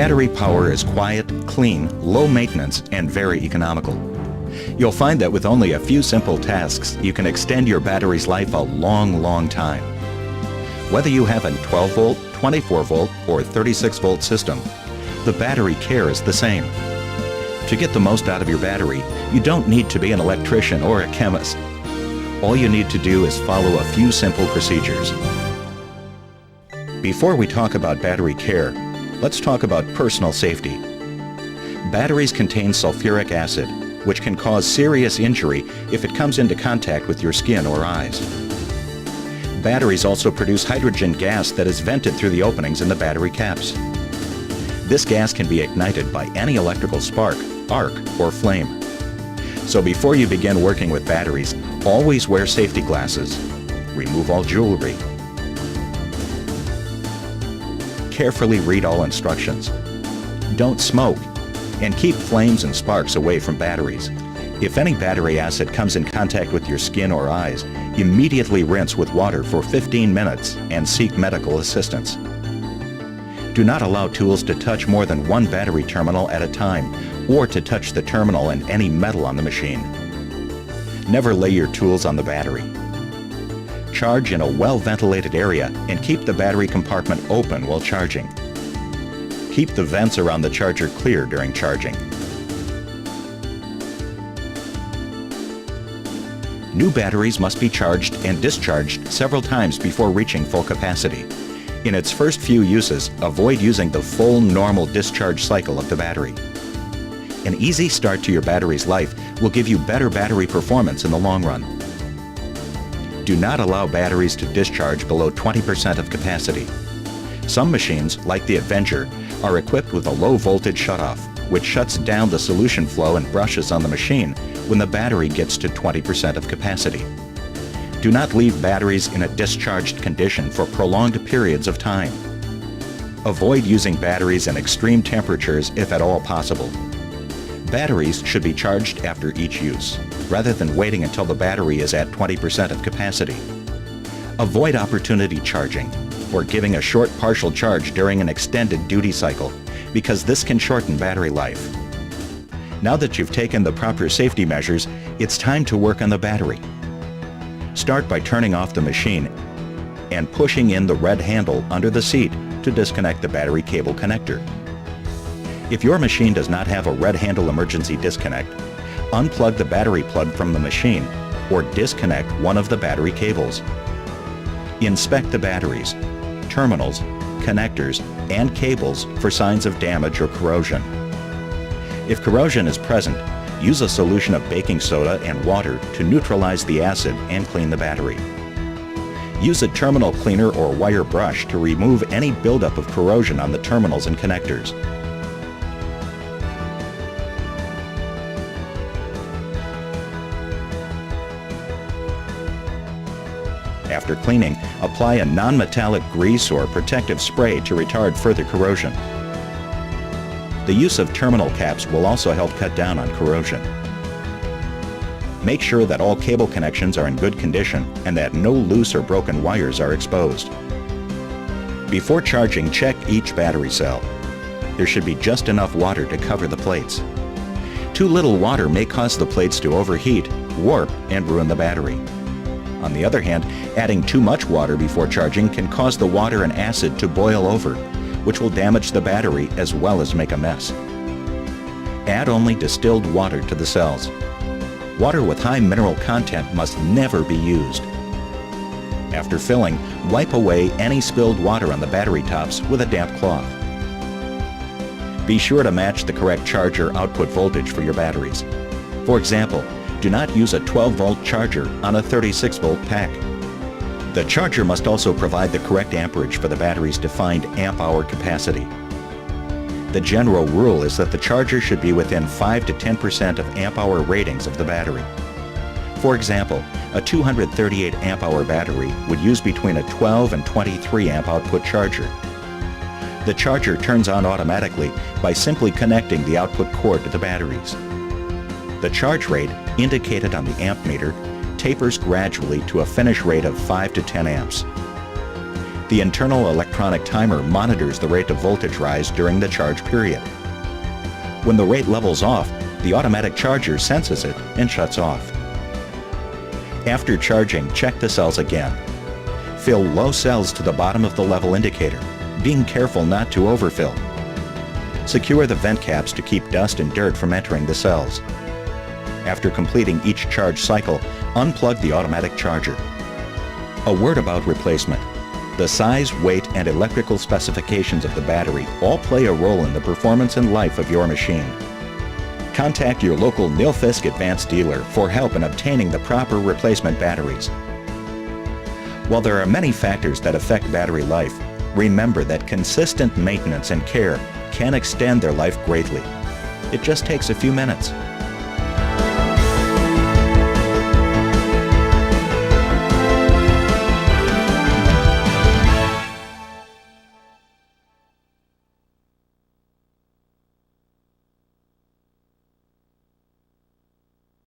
Battery power is quiet, clean, low maintenance, and very economical. You'll find that with only a few simple tasks, you can extend your battery's life a long, long time. Whether you have a 12-volt, 24-volt, or 36-volt system, the battery care is the same. To get the most out of your battery, you don't need to be an electrician or a chemist. All you need to do is follow a few simple procedures. Before we talk about battery care, let's talk about personal safety. Batteries contain sulfuric acid, which can cause serious injury if it comes into contact with your skin or eyes. Batteries also produce hydrogen gas that is vented through the openings in the battery caps. This gas can be ignited by any electrical spark, arc, or flame. So before you begin working with batteries, always wear safety glasses. Remove all jewelry. Carefully read all instructions. Don't smoke, and keep flames and sparks away from batteries. If any battery acid comes in contact with your skin or eyes, immediately rinse with water for 15 minutes and seek medical assistance. Do not allow tools to touch more than one battery terminal at a time, or to touch the terminal and any metal on the machine. Never lay your tools on the battery. Charge in a well-ventilated area and keep the battery compartment open while charging. Keep the vents around the charger clear during charging. New batteries must be charged and discharged several times before reaching full capacity. In its first few uses, avoid using the full normal discharge cycle of the battery. An easy start to your battery's life will give you better battery performance in the long run. Do not allow batteries to discharge below 20% of capacity. Some machines, like the Avenger, are equipped with a low voltage shutoff, which shuts down the solution flow and brushes on the machine when the battery gets to 20% of capacity. Do not leave batteries in a discharged condition for prolonged periods of time. Avoid using batteries in extreme temperatures if at all possible. Batteries should be charged after each use, rather than waiting until the battery is at 20% of capacity. Avoid opportunity charging, or giving a short partial charge during an extended duty cycle, because this can shorten battery life. Now that you've taken the proper safety measures, it's time to work on the battery. Start by turning off the machine and pushing in the red handle under the seat to disconnect the battery cable connector. If your machine does not have a red handle emergency disconnect, unplug the battery plug from the machine or disconnect one of the battery cables. Inspect the batteries, terminals, connectors, and cables for signs of damage or corrosion. If corrosion is present, use a solution of baking soda and water to neutralize the acid and clean the battery. Use a terminal cleaner or wire brush to remove any buildup of corrosion on the terminals and connectors. After cleaning, apply a non-metallic grease or protective spray to retard further corrosion. The use of terminal caps will also help cut down on corrosion. Make sure that all cable connections are in good condition and that no loose or broken wires are exposed. Before charging, check each battery cell. There should be just enough water to cover the plates. Too little water may cause the plates to overheat, warp, and ruin the battery. On the other hand, adding too much water before charging can cause the water and acid to boil over, which will damage the battery as well as make a mess. Add only distilled water to the cells. Water with high mineral content must never be used. After filling, wipe away any spilled water on the battery tops with a damp cloth. Be sure to match the correct charger output voltage for your batteries. For example, do not use a 12-volt charger on a 36-volt pack. The charger must also provide the correct amperage for the battery's defined amp-hour capacity. The general rule is that the charger should be within 5 to 10% of amp-hour ratings of the battery. For example, a 238 amp-hour battery would use between a 12 and 23 amp output charger. The charger turns on automatically by simply connecting the output cord to the batteries. The charge rate, indicated on the amp meter, tapers gradually to a finish rate of 5 to 10 amps. The internal electronic timer monitors the rate of voltage rise during the charge period. When the rate levels off, the automatic charger senses it and shuts off. After charging, check the cells again. Fill low cells to the bottom of the level indicator, being careful not to overfill. Secure the vent caps to keep dust and dirt from entering the cells. After completing each charge cycle, unplug the automatic charger. A word about replacement. The size, weight, and electrical specifications of the battery all play a role in the performance and life of your machine. Contact your local Nilfisk Advanced dealer for help in obtaining the proper replacement batteries. While there are many factors that affect battery life, remember that consistent maintenance and care can extend their life greatly. It just takes a few minutes.